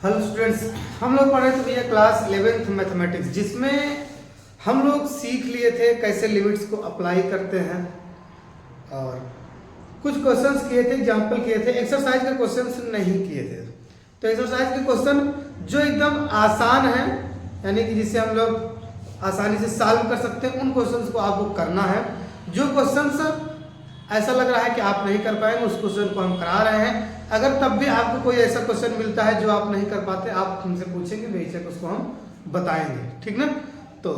Hello students, हम लोग पढ़ रहे थे भैया क्लास 11th मैथमेटिक्स, जिसमें हम लोग सीख लिए थे कैसे लिमिट्स को अप्लाई करते हैं और कुछ क्वेश्चंस किए थे, एग्जांपल किए थे। एक्सरसाइज के क्वेश्चंस नहीं किए थे। तो एक्सरसाइज के क्वेश्चन जो एकदम आसान है, यानी कि जिसे हम लोग आसानी से सॉल्व कर सकते हैं, उन क्वेश्चंस को आपको करना है। जो क्वेश्चंस ऐसा लग रहा है कि आप नहीं कर पाएंगे, उस क्वेश्चन को हम करा रहे हैं। अगर तब भी आपको कोई ऐसा क्वेश्चन मिलता है जो आप नहीं कर पाते, आप हमसे पूछेंगे, बेशक उसको हम बताएंगे, ठीक ना। तो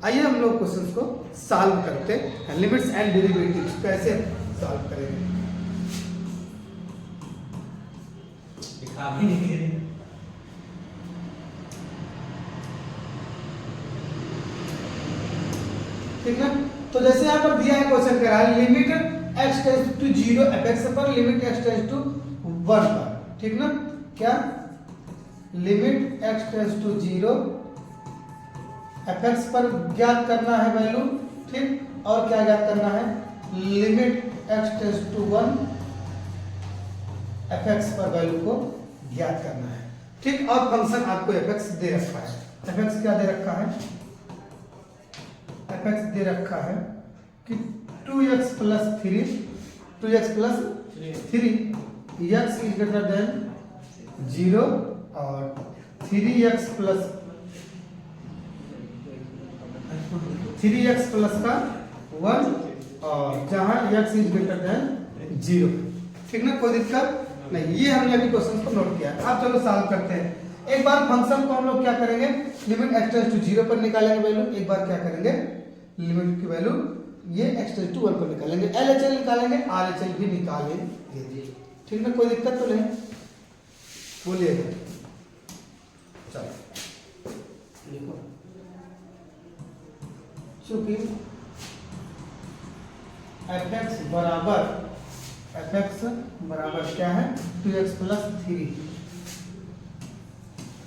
आइए हम लोग क्वेश्चन को सॉल्व करते हैं। लिमिट्स एंड डेरिवेटिव्स कैसे सॉल्व करेंगे। ठीक ना। तो जैसे यहाँ पर दिया है क्वेश्चन कह रहा है limit x tends to 0 fx पर लिमिट x टेंड्स टू 1 पर, ठीक ना। क्या limit x tends to 0 fx पर ज्ञात करना है वैल्यू, ठीक। और क्या ज्ञात करना है, limit x tends to 1 fx पर वैल्यू को ज्ञात करना है, ठीक। और फंक्शन आपको fx दे रखा है। fx क्या दे रखा है, fx दे रखा है कि 2x plus 3 2x plus 3 x is greater than 0 और 3x प्लस 3x प्लस का 1 और जहां x इज ग्रेटर देन 0, ठीक ना। कोई दिक्कत नहीं। ये हमने अभी क्वेश्चन को नोट किया। अब चलो सॉल्व करते हैं। एक बार फंक्शन को हम लोग क्या करेंगे, लिमिट x टेंड्स टू 0 पर निकालेंगे वैल्यू। एक बार क्या करेंगे, लिमिट की वैल्यू ये x टेंड्स टू 1 पर निकालेंगे, LHL निकालेंगे, RHL भी निकालेंगे, ठीक ना। कोई दिक्कत तो नहीं, बोलिएगा। चलो लिखो, चूंकि fx बराबर क्या है, 2x plus 3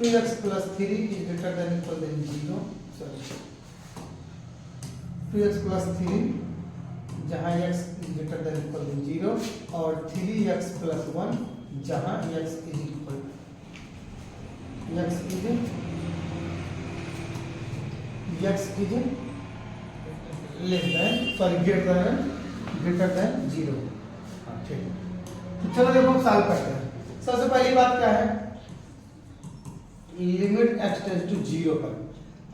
2x plus 3 is greater than equal than 0। चलो 2x प्लस 3 जहां x is greater than equal than 0 और 3x प्लस 1 जहां x is equal less than greater than 0। ठीक है, तो चलो देखो सॉल्व करते हैं। सबसे पहली बात क्या है, लिमिट x टेंड्स टू 0 पर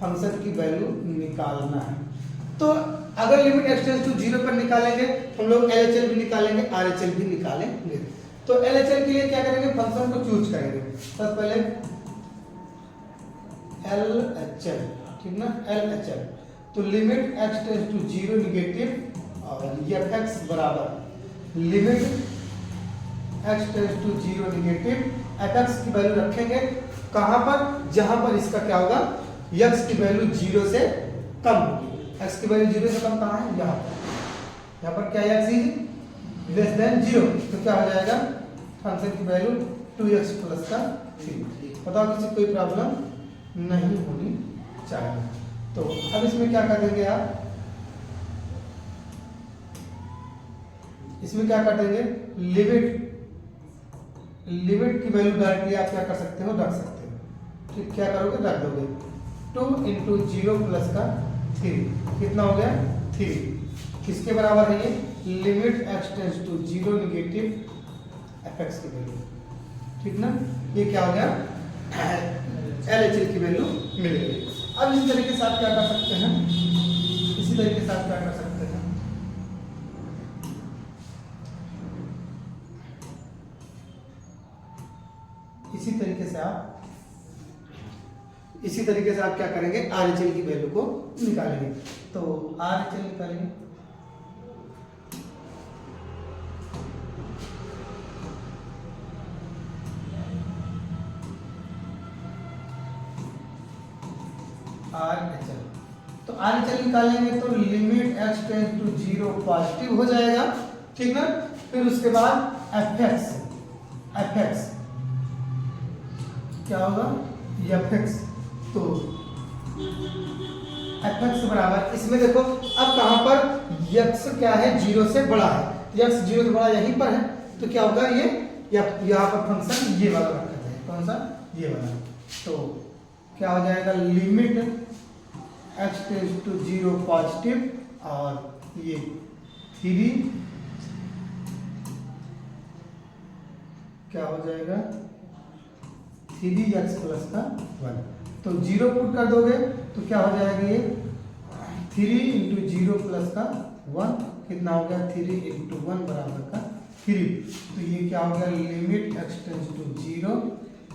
फंक्शन की वैल्यू निकालना है। तो अगर लिमिट x टेंड्स टू 0 पर निकालेंगे, हम लोग LHL भी निकालेंगे, RHL भी निकालेंगे। तो LHL के लिए क्या करेंगे, फंक्शन को चूज करेंगे। सबसे पहले LHL, ठीक ना, LHL। तो limit x tends to 0 negative और fx बराबर limit x tends to 0 negative, fx की वैल्यू रखेंगे कहां पर, जहां पर इसका क्या होगा, x की वैल्यू 0 से कम होगी। x की वैल्यू 0 से कम कहां है, यहाँ पर क्या है, x इज लेस देन 0। तो क्या हो जाएगा, फंक्शन की वैल्यू 2x प्लस का 3। बताओ किसी कोई प्रॉब्लम नहीं होनी चाहिए। तो अब इसमें क्या कर देंगे आप, इसमें क्या कर देंगे, लिमिट की वैल्यू डायरेक्टली आप क्या कर सकते हो, रख सकते हो, ठीक। क्या करोगे, रख दोगे 2 इंटू 0 प्लस का 3 कितना हो गया, 3। किसके बराबर है ये, limit x tends to 0 negative fx की वैल्यू, ठीक ना। ये क्या हो गया, LHL की वैल्यू मिल गई। अब इसी तरीके से आप क्या कर सकते हैं, इसी तरीके से आप क्या कर सकते हैं, इसी तरीके से आप क्या करेंगे, RHL की वैल्यू को निकालेंगे। तो RHL निकालेंगे, RHL। तो RHL निकालेंगे तो limit x tends to 0 positive हो जाएगा, ठीक ना। फिर उसके बाद fx क्या होगा, fx। तो fx बराबर, इसमें देखो अब कहां पर x क्या है, 0 से बड़ा है, x 0 से बड़ा यहीं पर है। तो क्या होगा, ये यहाँ पर फंक्शन ये वाला रखा जाए, कौन सा, ये वाला। तो क्या हो जाएगा, limit x tends to 0 positive और ये 3 क्या हो जाएगा 3x प्लस का 1। तो 0 पुट कर दोगे तो क्या हो जाएगा, ये 3 इंटू 0 प्लस का 1 कितना हो गया, 3 इंटू 1 बराबर का 3। तो ये क्या हो गया, limit x tends to 0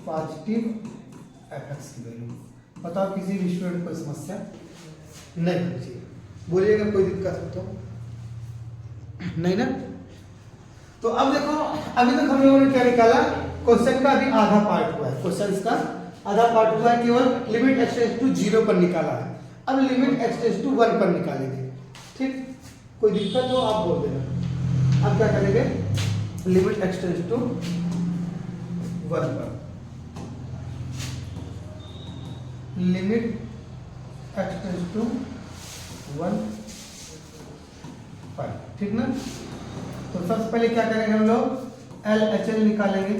positive fx की वैल्यू। बताओ किसी भी स्टूडेंट को समस्या नहीं होनी चाहिए, बोलिए अगर कोई दिक्कत हो तो। नहीं ना। तो अब देखो, अभी तक हम लोगों ने क्या निकाला, क्वेश्चन का अभी आधा पार्ट हुआ है, क्वेश्चन का आधा पार्ट हुआ है, केवल लिमिट x टेंड्स टू 0 पर निकाला है। अब लिमिट x टेंड्स टू 1 पर निकालेंगे। ठीक, कोई दिक्कत हो आप बोल देना। अब क्या करेंगे, लिमिट x टेंड्स टू 1 पर, लिमिट x टेंड्स टू 1 पर, ठीक ना। तो सबसे पहले क्या करेंगे हम लोग, LHL निकालेंगे।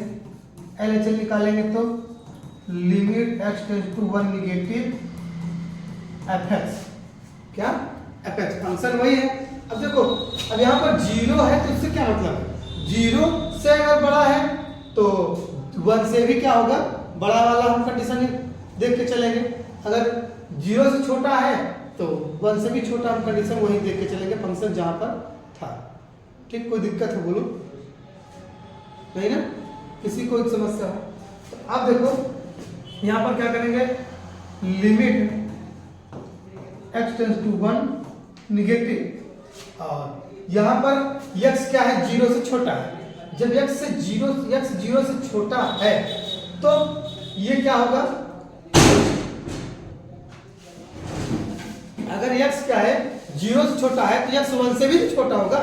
LHL निकालेंगे तो limit x tends to 1 negative fx, क्या fx फंक्शन वही है। अब देखो, अब यहाँ पर 0 है तो इससे क्या मतलब है, 0 से अगर बड़ा है तो 1 से भी क्या होगा, बड़ा वाला हम कंडीशन देख के चलेंगे। अगर 0 से छोटा है तो 1 से भी छोटा हम कंडीशन वही देख के चलेंगे, फंक्शन जहां पर था। ठीक, कोई दिक्कत हो बोलो, नहीं ना, किसी को समस्या हो तो आप देखो यहां पर क्या करेंगे, limit x tends to 1 negative, और यहां पर x क्या है, 0 से छोटा है। जब x 0 से छोटा है तो ये क्या होगा, अगर x क्या है 0 से छोटा है तो x 1 से भी छोटा होगा।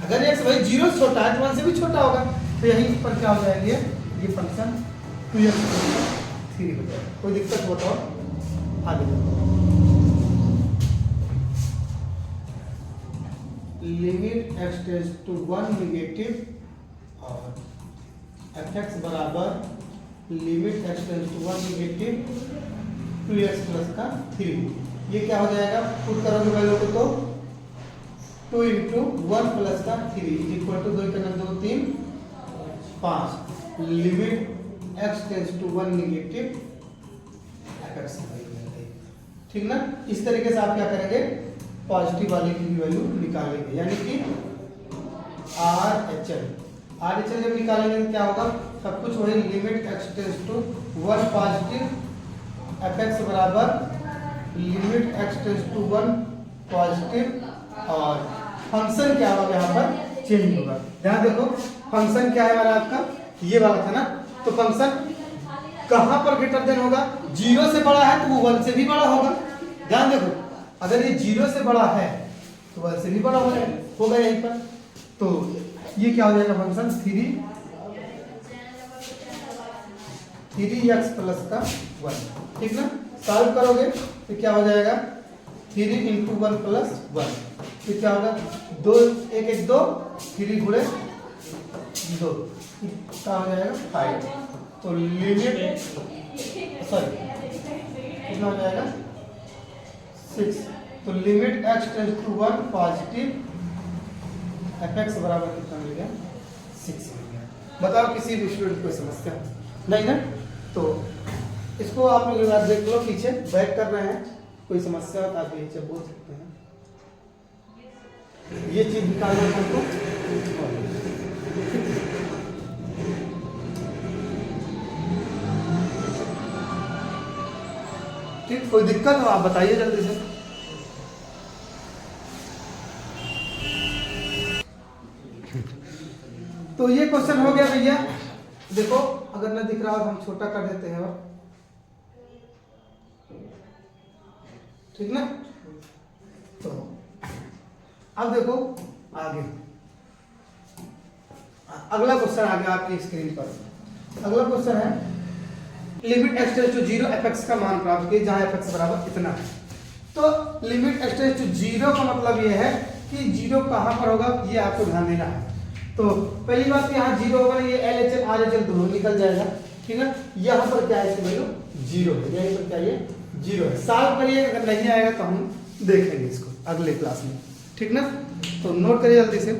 अगर x भाई 0 से छोटा है तो 1 से भी छोटा होगा। तो यहीं पर क्या हो जाएगी, ये फंक्शन 2x 3 हो जाएगा। कोई दिक्कत हो तो आगे देखो, limit x tends to 1 negative और fx बराबर limit x tends to 1 negative 2x plus का 3। ये क्या हो जाएगा, पुट करोगे वैल्यू को तो 2 इंटू 1 प्लस का 3 इक्वल टू 2 का 2 3 5, limit x tends to 1 negative fx, ठीक ना। इस तरीके से आप क्या करेंगे, पॉजिटिव वाले की वैल्यू निकालेंगे, यानी कि RHL जब निकालेंगे तो क्या होगा, सब कुछ वही, limit x tends to 1 positive fx बराबर limit x tends to 1 positive और फंक्शन क्या होगा, यहाँ पर चेंज होगा। ध्यान देखो, फंक्शन क्या है हमारा, आपका ये वाला था ना। तो फंक्शन कहां पर ग्रेटर देन होगा, 0 से बड़ा है तो वो 1 से भी बड़ा होगा। ध्यान देखो, अगर ये 0 से बड़ा है तो 1 से भी बड़ा होगा यहीं पर। तो ये क्या हो जाएगा, फंक्शन 3x प्लस का 1, ठीक ना। सॉल्व करोगे तो क्या हो जाएगा, 3 इंटू 1 प्लस 1, फिर क्या होगा, 2 1 1 2, 3 गुणे 2 क्या हो जाएगा 5। तो लिमिट सॉरी कितना हो जाएगा 6। तो limit x tends to 1 positive fx बराबर कितना मिल गया, 6 मिल गया। बताओ किसी भी स्टूडेंट को समस्या नहीं ना। तो इसको आप लोग एक बार देख लो, पीछे बैक कर रहे हैं, कोई समस्या हो तो आप नीचे बोल सकते हैं। ये चीज निकालना है हमको, ठीक, कोई दिक्कत हो आप बताइए जल्दी से। तो ये क्वेश्चन हो गया भैया। देखो अगर न दिख रहा हो तो हम छोटा कर देते हैं, और ठीक ना। तो अब देखो आगे, अगला क्वेश्चन आ गया आपकी स्क्रीन पर। अगला क्वेश्चन है, limit x tends to 0 fx का मान प्राप्त कीजिए जहां fx बराबर इतना है। तो लिमिट x टेंड्स टू 0 का मतलब ये है कि 0 कहां पर होगा, ये आपको ध्यान देना है। तो पहली बात यहाँ जीरो होगा, ये LHL RHL दोनों निकल जाएगा, ठीक है। यहाँ पर क्या है इसकी वैल्यू जीरो है, यहीं पर क्या ये जीरो है। सॉल्व करिए, अगर नहीं आएगा तो हम देखेंगे इसको अगले क्लास में, ठीक ना। तो नोट करिए जल्दी से।